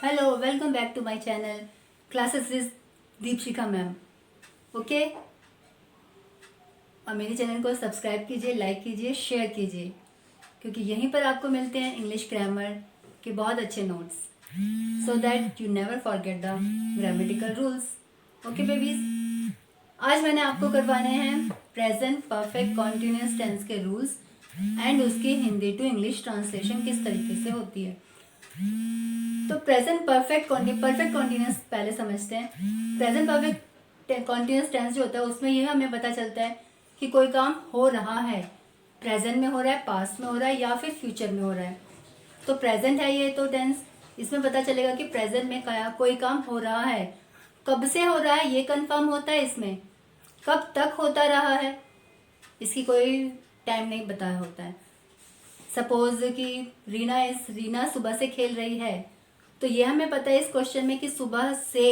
Hello, welcome back to my channel classes with Deepshikha ma'am. Okay, और मेरे channel को subscribe कीजिए, लाइक कीजिए, शेयर कीजिए, क्योंकि यहीं पर आपको मिलते हैं इंग्लिश ग्रामर के बहुत अच्छे notes, so that you never forget the grammatical rules. Okay babies, आज मैंने आपको करवाने हैं प्रेजेंट परफेक्ट कॉन्टिन्यूअस टेंस के रूल्स एंड उसकी हिंदी टू इंग्लिश ट्रांसलेशन किस तरीके से होती है। तो प्रेजेंट परफेक्ट कॉन्टिन्यूअस पहले समझते हैं। प्रेजेंट परफेक्ट कॉन्टिन्यूअस टेंस जो होता है उसमें यह हमें पता चलता है कि कोई काम हो रहा है, प्रेजेंट में हो रहा है, पास्ट में हो रहा है या फिर फ्यूचर में हो रहा है। तो प्रेजेंट है ये तो टेंस, इसमें पता चलेगा कि प्रेजेंट में कोई काम हो रहा है, कब से हो रहा है ये कंफर्म होता है, इसमें कब तक होता रहा है इसकी कोई टाइम नहीं बताया होता है। सपोज कि रीना सुबह से खेल रही है, तो ये हमें पता है इस क्वेश्चन में कि सुबह से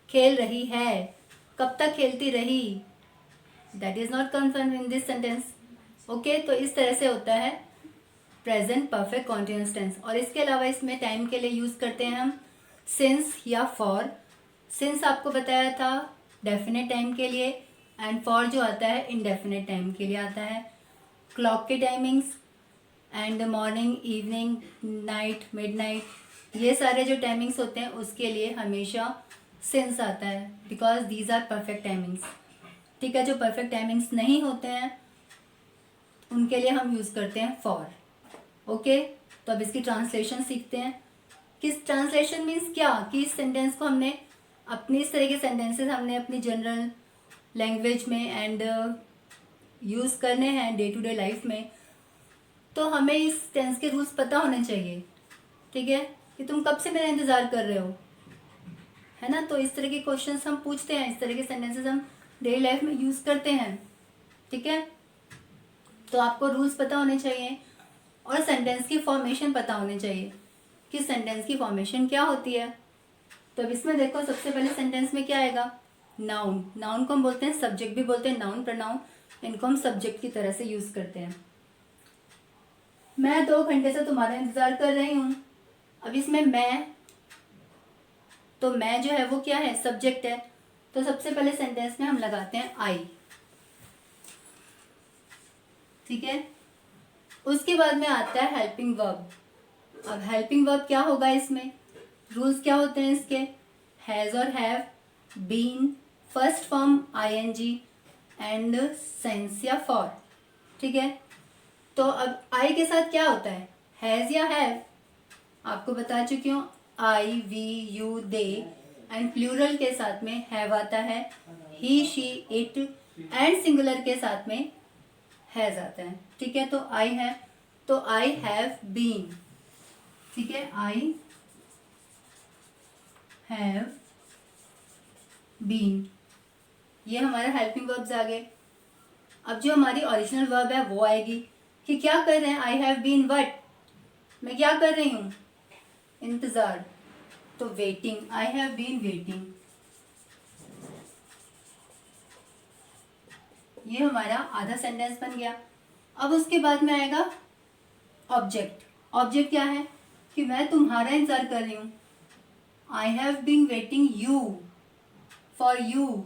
खेल रही है, कब तक खेलती रही, that is not confirm in this sentence. Okay, तो इस तरह से होता है प्रेजेंट परफेक्ट कॉन्टिन्यूअस टेंस। और इसके अलावा इसमें टाइम के लिए यूज करते हैं हम सिंस या फॉर। सिंस आपको बताया था डेफिनेट टाइम के लिए, एंड फॉर जो आता है इनडेफिनेट टाइम के लिए आता है। क्लॉक की timings and morning, evening, night, midnight, ये सारे जो टाइमिंग्स होते हैं उसके लिए हमेशा सिंस आता है, because these are perfect timings. ठीक है, जो परफेक्ट टाइमिंग्स नहीं होते हैं उनके लिए हम यूज़ करते हैं फॉर। ओके, तो अब इसकी ट्रांसलेशन सीखते हैं। किस ट्रांसलेशन मीन्स क्या कि इस सेंटेंस को हमने अपनी, इस तरह के सेंटेंसेस हमने अपनी जनरल लैंग्वेज में एंड यूज़ करने हैं डे टू डे लाइफ में, तो हमें इस टेंस के रूल्स पता होने चाहिए। ठीक है, कि तुम कब से मेरा इंतज़ार कर रहे हो, है ना। तो इस तरह के क्वेश्चंस हम पूछते हैं, इस तरह के सेंटेंसेस हम डेली लाइफ में यूज़ करते हैं। ठीक है, तो आपको रूल्स पता होने चाहिए और सेंटेंस की फॉर्मेशन पता होनी चाहिए कि सेंटेंस की फॉर्मेशन क्या होती है। तो अब इसमें देखो, सबसे पहले सेंटेंस में क्या आएगा, नाउन। नाउन को हम बोलते हैं सब्जेक्ट भी बोलते हैं, नाउन प्रोनाउन, इनको हम सब्जेक्ट की तरह से यूज़ करते हैं। मैं 2 घंटे से तुम्हारा इंतज़ार कर रही हूँ। अब इसमें मैं, तो मैं जो है वो क्या है, सब्जेक्ट है। तो सबसे पहले सेंटेंस में हम लगाते हैं आई। ठीक है, उसके बाद में आता है हेल्पिंग वर्ब। अब हेल्पिंग वर्ब क्या होगा, इसमें रूल्स क्या होते हैं इसके, हैज़ और have, been, first form ING and sense या फॉर। ठीक है, तो अब आई के साथ क्या होता है, हैज़ या हैव, आपको बता चुकी हूँ, I, we, you, they, and plural के साथ में हैव आता है, he, she, it, and singular के साथ में हैज आता है। ठीक है, तो आई है, तो आई हैव बीन। ठीक है, आई हैव बीन, ये हमारा हेल्पिंग वर्ब्स आ गए। अब जो हमारी ओरिजिनल वर्ब है वो आएगी कि क्या कर रहे हैं, आई हैव बीन वट, मैं क्या कर रही हूँ, इंतजार, तो waiting, I have been waiting. ये हमारा आधा सेंटेंस बन गया। अब उसके बाद में आएगा ऑब्जेक्ट। ऑब्जेक्ट क्या है कि मैं तुम्हारा इंतजार कर रही हूँ, I have been waiting you, for you.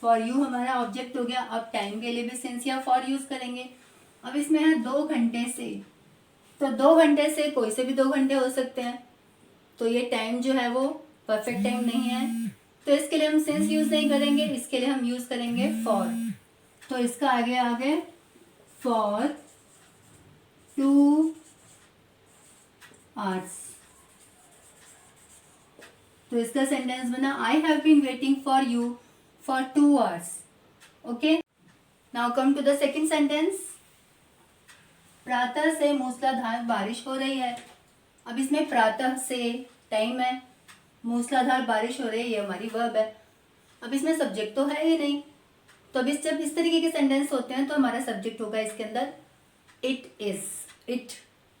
For you हमारा ऑब्जेक्ट हो गया। अब टाइम के लिए भी सिंस या फॉर यूज करेंगे। अब इसमें है 2 घंटे से, तो 2 घंटे से कोई से भी 2 घंटे हो सकते हैं, तो ये टाइम जो है वो परफेक्ट टाइम नहीं है, तो इसके लिए हम सिंस यूज नहीं करेंगे, इसके लिए हम यूज करेंगे फॉर। तो इसका आगे आगे फॉर 2 आवर्स, तो इसका सेंटेंस बना I have been waiting for you for 2 hours. Okay, now come to the second sentence. प्रातः से मूसलाधार बारिश हो रही है। अब इसमें प्रातः से टाइम है, मूसलाधार बारिश हो रही है, ये हमारी वर्ब है। अब इसमें सब्जेक्ट तो है ही नहीं, तो अब जब इस तरीके के सेंटेंस होते हैं तो हमारा सब्जेक्ट होगा इसके अंदर it is, it,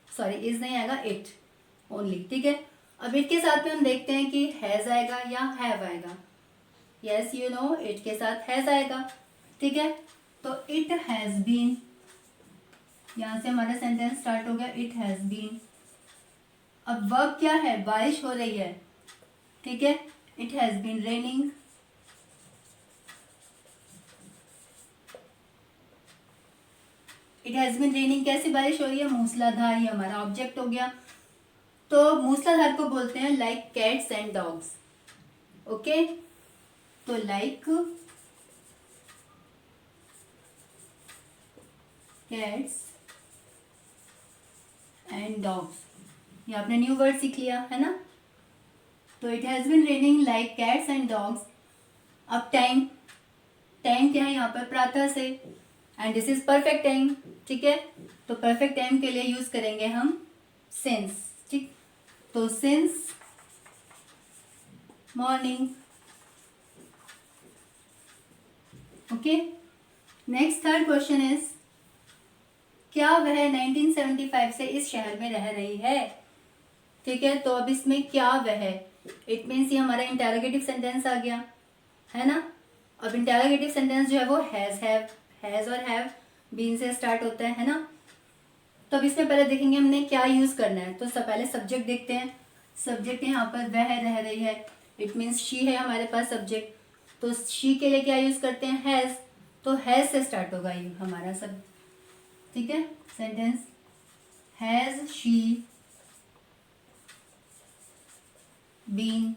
sorry is नहीं आएगा, इट ओनली। ठीक है, अब इट के साथ में हम देखते हैं कि हैज आएगा या हैव आएगा। यस यू नो, इट के साथ हैज आएगा। ठीक है, तो इट हैज बीन यहाँ से हमारा सेंटेंस स्टार्ट हो गया, इट हैज़ बीन। अब वर्ब क्या है, बारिश हो रही है, ठीक है। It has been raining. It has been raining, कैसी बारिश हो रही है, मूसलाधार, ये हमारा ऑब्जेक्ट हो गया। तो मूसलाधार को बोलते हैं like cats and dogs, okay. तो लाइक कैट्स एंड डॉग्स, ये आपने न्यू वर्ड सीख लिया है ना। तो it has been raining like cats and dogs. अब टाइम, टाइम क्या है यहाँ पर, प्रातः से, and this is perfect time, ठीक है। तो परफेक्ट टाइम के लिए यूज करेंगे हम सिंस, ठीक। तो since morning, okay. Next third question is, क्या वह 1975 से इस शहर में रह रही है, ठीक है। तो अब इसमें क्या वह, इट मीन्स ये हमारा इंटेरोगेटिव सेंटेंस आ गया है ना। अब इंटेरोगेटिव सेंटेंस जो है वो हैज और हैव बीन से स्टार्ट होता है ना। तो अब इसमें पहले देखेंगे हमने क्या यूज करना है। तो सब पहले सब्जेक्ट देखते हैं। सब्जेक्ट यहाँ पर वह रह रही है, इट मीन्स शी है हमारे पास सब्जेक्ट। तो शी के लिए क्या यूज करते हैं, हैज। तो हैज से स्टार्ट होगा ये हमारा सब, ठीक है। Sentence, has she been.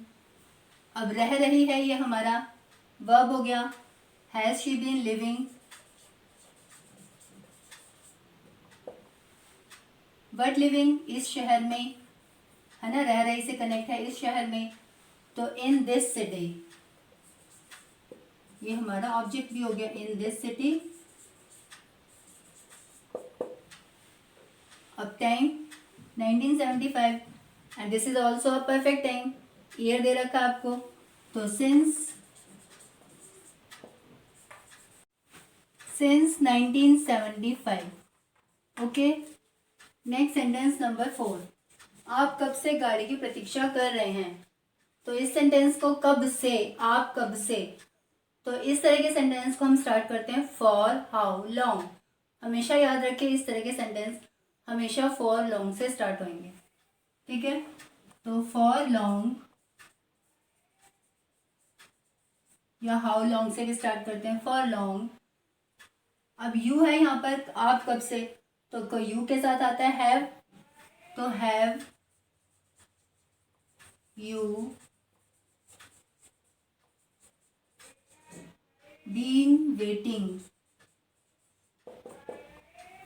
अब रह रही है ये हमारा वर्ब हो गया, has she been living. But living इस शहर में, है ना, रह रही से कनेक्ट है इस शहर में। तो इन दिस सिटी, ये हमारा ऑब्जेक्ट भी हो गया, इन दिस सिटी। अब time 1975, and this is also a perfect time, year दे रखा आपको। तो since 1975, okay. Next sentence number 4, आप कब से गाड़ी की प्रतीक्षा कर रहे हैं। तो इस सेंटेंस को कब से, आप कब से, तो इस तरह के सेंटेंस को हम स्टार्ट करते हैं फॉर हाउ लॉन्ग। हमेशा याद रखें, इस तरह के सेंटेंस हमेशा फॉर लॉन्ग से स्टार्ट होंगे, ठीक है। तो फॉर लॉन्ग या हाउ लॉन्ग से भी स्टार्ट करते हैं, फॉर लॉन्ग। अब यू है यहाँ पर, आप कब से, तो यू के साथ आता है हैव। तो हैव यू बीन वेटिंग,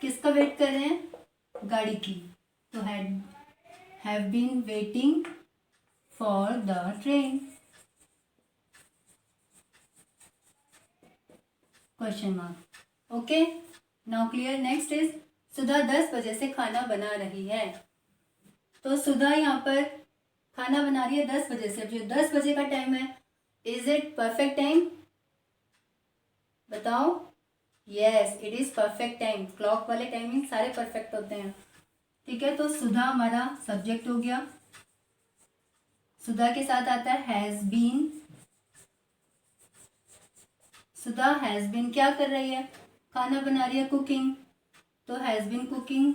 किसका वेट कर रहे हैं, गाड़ी की। तो have been waiting for the train, question mark, okay. Now clear. Next is, Sudha 10 बजे से खाना बना रही है। तो सुधा यहाँ पर खाना बना रही है 10 बजे से। जो 10 बजे का टाइम है, इज इट परफेक्ट टाइम, बताओ। Yes, it is perfect time. Clock वाले टाइमिंग सारे परफेक्ट होते हैं, ठीक है। तो सुधा हमारा सब्जेक्ट हो गया। सुधा के साथ आता है has been. Sudha has been क्या कर रही है, खाना बना रही है, कुकिंग। तो has been cooking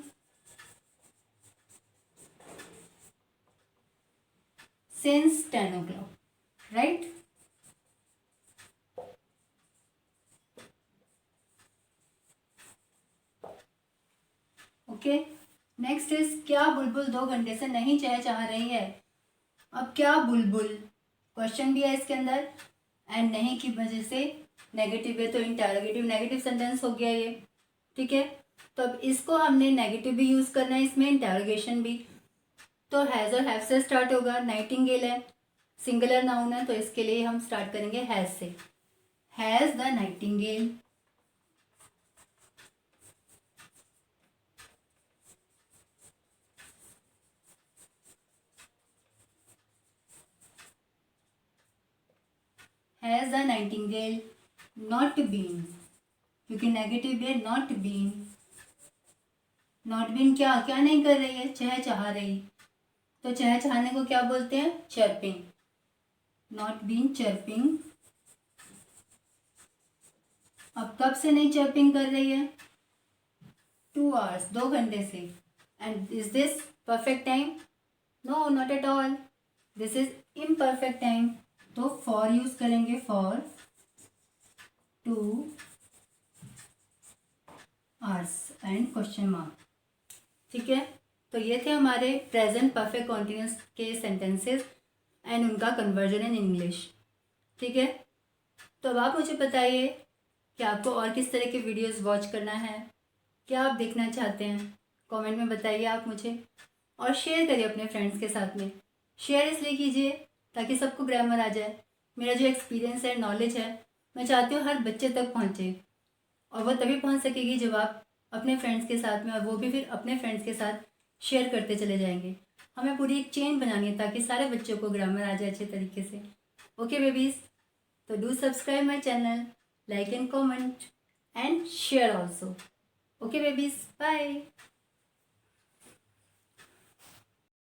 since 10 o'clock, right. Okay. Next is, क्या बुलबुल 2 घंटे से नहीं चहचहा रही है। अब क्या बुलबुल, क्वेश्चन भी है इसके अंदर, एंड नहीं की वजह से नेगेटिव है, तो इंटरोगेटिव नेगेटिव सेंटेंस हो गया ये, ठीक है। तो अब इसको हमने नेगेटिव भी यूज करना है इसमें, इंटरोगेशन भी। तो हैज और हैव से स्टार्ट होगा। नाइटिंगेल है, सिंगुलर नाउन है, तो इसके लिए हम स्टार्ट करेंगे हैज से। Has the nightingale, has the nightingale not been, क्योंकि नेगेटिव है, नॉट बीन। नॉट बीन क्या क्या नहीं कर रही है, चहचहा रही। तो चहचहाने को क्या बोलते हैं, चर्पिंग। Not been chirping. अब कब से नहीं चर्पिंग कर रही है, 2 hours, 2 घंटे से. And is this perfect time? No, not at all. This is imperfect time. तो for यूज करेंगे, for 2 hours and question mark. ठीक है. तो ये थे हमारे प्रेजेंट परफेक्ट कॉन्टिन्यूस के सेंटेंसेस एंड उनका कन्वर्जन इन इंग्लिश. ठीक है. तो अब आप मुझे बताइए कि आपको और किस तरह के वीडियोस वॉच करना है, क्या आप देखना चाहते हैं. कमेंट में बताइए आप मुझे, और शेयर करिए अपने फ्रेंड्स के साथ में. शेयर इसलिए कीजिए ताकि सबको ग्रामर आ जाए. मेरा जो एक्सपीरियंस है, नॉलेज है, मैं चाहती हूँ हर बच्चे तक पहुँचे. और वो तभी पहुँच सकेगी जब आप अपने फ्रेंड्स के साथ में, और वो भी फिर अपने फ्रेंड्स के साथ शेयर करते चले जाएंगे. हमें पूरी एक चेन बनानी है ताकि सारे बच्चों को ग्रामर आ जाए अच्छे तरीके से. ओके बेबीज़, तो do subscribe my channel, like and comment and share also. Okay babies, bye.